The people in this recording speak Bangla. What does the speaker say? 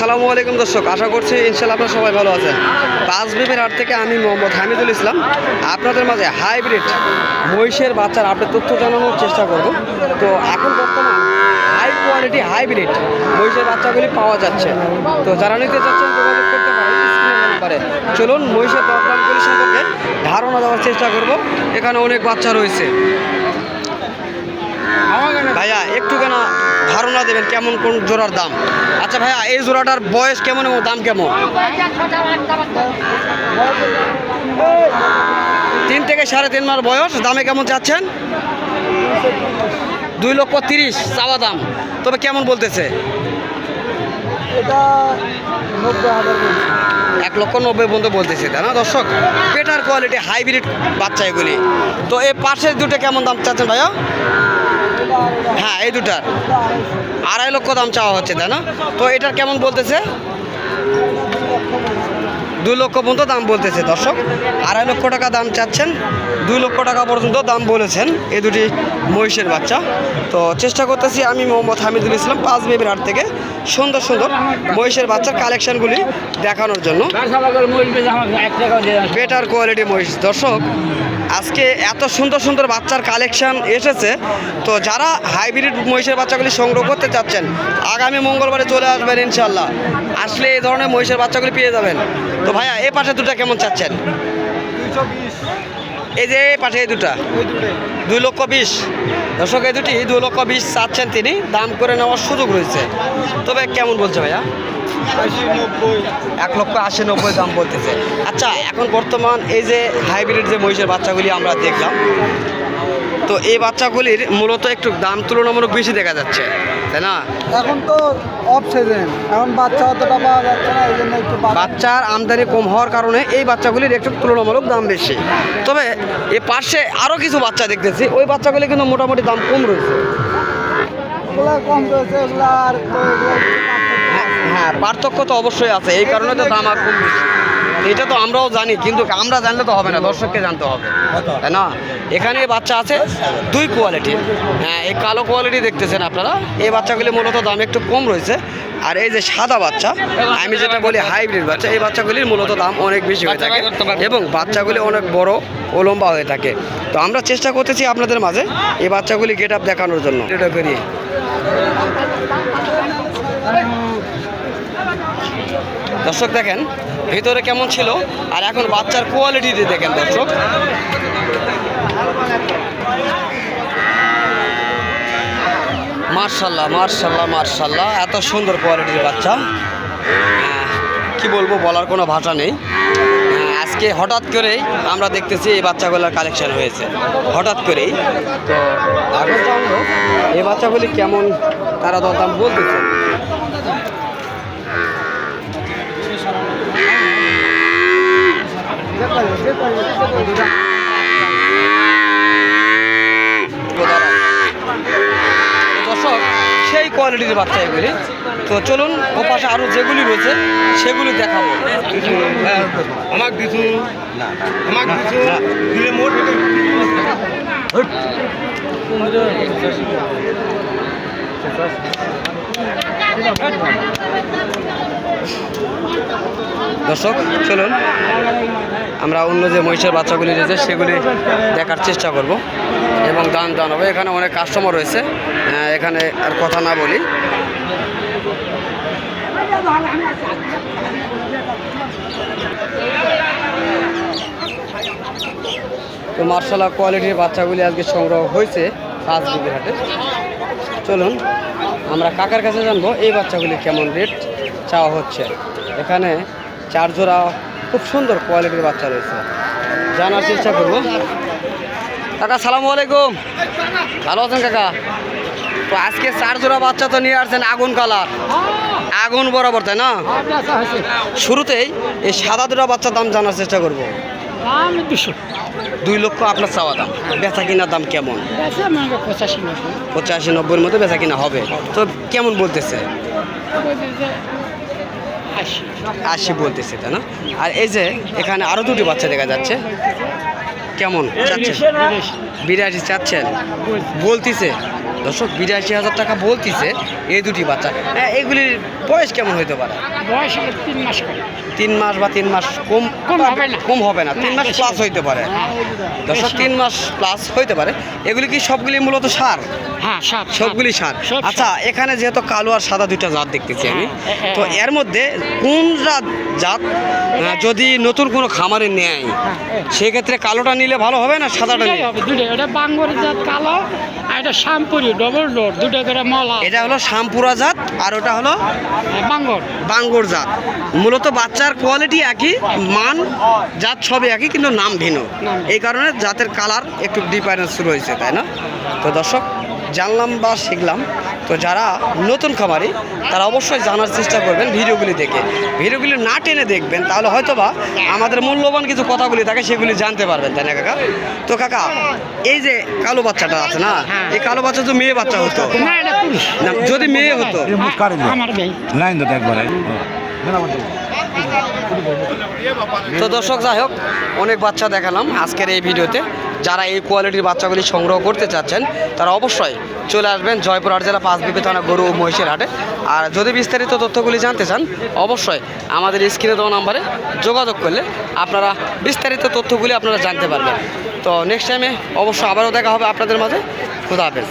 আসসালামু আলাইকুম দর্শক, আশা করছি ইনশাল্লাহ আপনারা সবাই ভালো আছেন। পাঁচবিবির হাট থেকে আমি মোহাম্মদ হামিদুল ইসলাম আপনাদের মাঝে হাইব্রিড মহিষের বাচ্চার আপনি তথ্য জানানোর চেষ্টা করব। তো এখন বর্তমান হাই কোয়ালিটি হাইব্রিড মহিষের বাচ্চাগুলি পাওয়া যাচ্ছে। তো যারা নিতে চাচ্ছেন যোগাযোগ করতে পারেন স্ক্রিনে নাম্বারে। চলুন মহিষের দরদামগুলি সম্পর্কে ধারণা দেওয়ার চেষ্টা করব। এখানে অনেক বাচ্চা রয়েছে। ভাইয়া একটু কেন ধারণা দেবেন কেমন কোন জোড়ার দাম? আচ্ছা ভাইয়া, এই জোড়াটার বয়স কেমন এবং দাম কেমন? 3 থেকে 3.5 মাস বয়স। দামে কেমন চাচ্ছেন? 2,30,000 চাওয়া দাম। তবে কেমন বলতেছে? এটা 90,000 বলছে। 1,90,000 পর্যন্ত বলতেছে, তাই না দর্শক? বেটার কোয়ালিটি হাইব্রিড বাচ্চা এগুলি। তো এই পাশের দুটো কেমন দাম চাচ্ছেন ভাইয়া? হ্যাঁ, এই দুটার 2.5 লক্ষ দাম চাওয়া হচ্ছে, তাই না? তো এটার কেমন বলতেছে? 2 লক্ষ পর্যন্ত দাম বলতেছে দর্শক। 2.5 লক্ষ টাকা দাম চাচ্ছেন, 2 লক্ষ টাকা পর্যন্ত দাম বলেছেন এই দুটি মহিষের বাচ্চা। তো চেষ্টা করতেছি আমি মোহাম্মদ হামিদুল ইসলাম পাঁচবিবির হাট থেকে সুন্দর সুন্দর মহিষের বাচ্চার কালেকশানগুলি দেখানোর জন্য। বেটার কোয়ালিটি মহিষ দর্শক, আজকে এত সুন্দর সুন্দর বাচ্চার কালেকশান এসেছে। তো যারা হাইব্রিড মহিষের বাচ্চাগুলি সংগ্রহ করতে চাচ্ছেন আগামী মঙ্গলবারে চলে আসবেন ইনশাল্লাহ। আসলে এই ধরনের মহিষের বাচ্চাগুলি পেয়ে যাবেন। তো ভাইয়া এ পাশে দুটা কেমন চাচ্ছেন? 220। এই যে এই পাশে এই দুটা 2,20,000 দর্শক। এই দুটি 2,20,000 চাচ্ছেন তিনি। দাম করে নেওয়ার সুযোগ রয়েছে। তবে কেমন বলছে ভাইয়া? 1,80,000 দাম বলতেছে। আচ্ছা, এখন বর্তমান এই যে হাইব্রিড যে মহিষের বাচ্চাগুলি আমরা দেখলাম, তো এই বাচ্চাগুলির মূলত একটু দাম তুলনামূলক বেশি দেখা যাচ্ছে, তাই না? এখন তো অফ সিজন, এখন বাচ্চা অতটা পাওয়া যাচ্ছে না, এই জন্য একটু বাচ্চার আমদানি কম হওয়ার কারণে এই বাচ্চাগুলির একটু তুলনামূলক দাম বেশি। তবে এ পাশে আরও কিছু বাচ্চা দেখতেছি, ওই বাচ্চাগুলি কিন্তু মোটামুটি দাম কম রয়েছে। ওগুলো কম রয়েছে, ওগুলো আর তো হ্যাঁ, পার্থক্য তো অবশ্যই আছে, এই কারণে তো দাম আর কম বেশি। এটা তো আমরাও জানি, কিন্তু আমরা জানলে তো হবে না, দর্শককে জানতে হবে, তাই না? এখানে বাচ্চা আছে 2 কোয়ালিটির। হ্যাঁ, এই কালো কোয়ালিটি দেখতেছেন আপনারা, এই বাচ্চাগুলি মূলত দাম একটু কম রয়েছে। আর এই যে সাদা বাচ্চা, আমি যেটা বলি হাইব্রিড বাচ্চা, এই বাচ্চাগুলির মূলত দাম অনেক বেশি হয়ে থাকে এবং বাচ্চাগুলি অনেক বড় ও লম্বা হয়ে থাকে। তো আমরা চেষ্টা করতেছি আপনাদের মাঝে এই বাচ্চাগুলি গেট আপ দেখানোর জন্য। এটা করি দর্শক, দেখেন ভিতরে কেমন ছিল আর এখন বাচ্চার কোয়ালিটি দেখেন দর্শক। মার্শাল্লাহ মার্শাল্লাহ মার্শাল্লাহ, এত সুন্দর কোয়ালিটির বাচ্চা, কি বলবো, বলার কোনো ভাষা নেই। আজকে হঠাৎ করেই আমরা দেখতেছি এই বাচ্চাগুলোর কালেকশন হয়েছে, হঠাৎ করেই। তো এখন জানবো এই বাচ্চাগুলি কেমন তারা দরদাম বলতেছে। দর্শক, সেই কোয়ালিটির বাচ্চা এগুলি। তো চলুন ও পাশে আরও যেগুলি রয়েছে সেগুলি দেখাবো। দর্শক চলুন আমরা অন্য যে মহিষের বাচ্চাগুলি রয়েছে সেগুলি দেখার চেষ্টা করব এবং দাম জানাবো। এখানে অনেক কাস্টমার রয়েছে, এখানে আর কথা না বলি। তো মার্শাল্লাহ কোয়ালিটির বাচ্চাগুলি আজকে সংগ্রহ হয়েছে পাঁচবিবির হাটে। চলুন আমরা কাকার কাছে জানবো এই বাচ্চাগুলি কেমন রেট চাওয়া হচ্ছে। এখানে 4 জোড়া খুব সুন্দর কোয়ালিটির বাচ্চা রয়েছে, জানার চেষ্টা করবো। কাকা সালামু আলাইকুম, ভালো আছেন কাকা? তো আজকে 4 জোড়া বাচ্চা তো নিয়ে আসছেন আগুন কালার, আগুন বরাবর, তাই না? শুরুতেই এই সাদা জোড়া বাচ্চার দাম জানার চেষ্টা করবো। 2 লক্ষ আপনার চাওয়া দাম, বেচা কিনার দাম কেমন? 85-90-এর মধ্যে বেচা কিনা হবে। তো কেমন বলতেছে? 80 বলতেছে, তাই না? আর এই যে এখানে আরও 2টি বাচ্চা দেখা যাচ্ছে, কেমন চাচ্ছেন? 82 চাচ্ছেন বলতেছে। দর্শক 82,000 টাকা বলতিছে এই দুটি বাচ্চা। হ্যাঁ, এগুলির বয়স কেমন হইতে পারে? বয়স হলো 3 মাস করে। 3 মাস বা 3 মাস কম কম হবে না। কম হবে না, 3 মাস বেশি প্লাস হবে। হইতে পারে। হ্যাঁ, দর্শক বেশি। 3 মাস প্লাস হইতে পারে। এগুলি কি সবগুলি মূলত সার? হ্যাঁ, সাত, সবগুলি সার। সব সার। আচ্ছা, এখানে যেহেতু কালো আর সাদা দুইটা জাত দেখতেছি আমি, হ্যাঁ, তো এর মধ্যে কোন জাত যদি নতুন কোনো খামারে নেয় সেক্ষেত্রে কালোটা নিলে ভালো হবে না সাদাটা দুটাই নিলে? হবে, দুটাই। এটা বাঙ্গরের জাত কালো, আর এটা শ্যামপুরি ডবল ডোর, দুটো করে মলা। এটা হলো শামপুরা জাত আর ওটা হলো বাঙ্গর। বাঙ্গর জাত। মূলত বাচ্চার কোয়ালিটি একই, মান জাত সবই একই, কিন্তু নাম ভিন্ন। নাম। এই কারণে জাতের কালার একটু ডিফারেন্স রয়েছে, তাই না? তো দর্শক, জানলাম বা শিখলাম। তো যারা নতুন খামারি তারা অবশ্যই জানার চেষ্টা করবেন ভিডিওগুলি দেখে। ভিডিওগুলি না টেনে দেখবেন তাহলে হয়তো বা আমাদের মূল্যবান কিছু কথাগুলি থাকে সেগুলি জানতে পারবেন, তাই না কাকা? তো কাকা, এই যে কালো বাচ্চাটা আছে না, এই কালো বাচ্চা তো মেয়ে বাচ্চা হতো না, এটা পুরুষ। না, যদি মেয়ে হতো? আমার ভাই। লাইন তো একবারে তো দর্শক, যাই হোক, অনেক বাচ্চা দেখালাম আজকের এই ভিডিওতে। যারা এই কোয়ালিটির বাচ্চাগুলি সংগ্রহ করতে চাচ্ছেন তারা অবশ্যই চলে আসবেন জয়পুরহাট জেলা পাঁচবিবি থানা গরু ও মহিষের হাটে। আর যদি বিস্তারিত তথ্যগুলি জানতে চান অবশ্যই আমাদের স্ক্রিনে দেওয়া নাম্বারে যোগাযোগ করলে আপনারা বিস্তারিত তথ্যগুলি আপনারা জানতে পারবেন। তো নেক্সট টাইমে অবশ্যই আবারও দেখা হবে আপনাদের মাঝে। খুদা হাফেজ।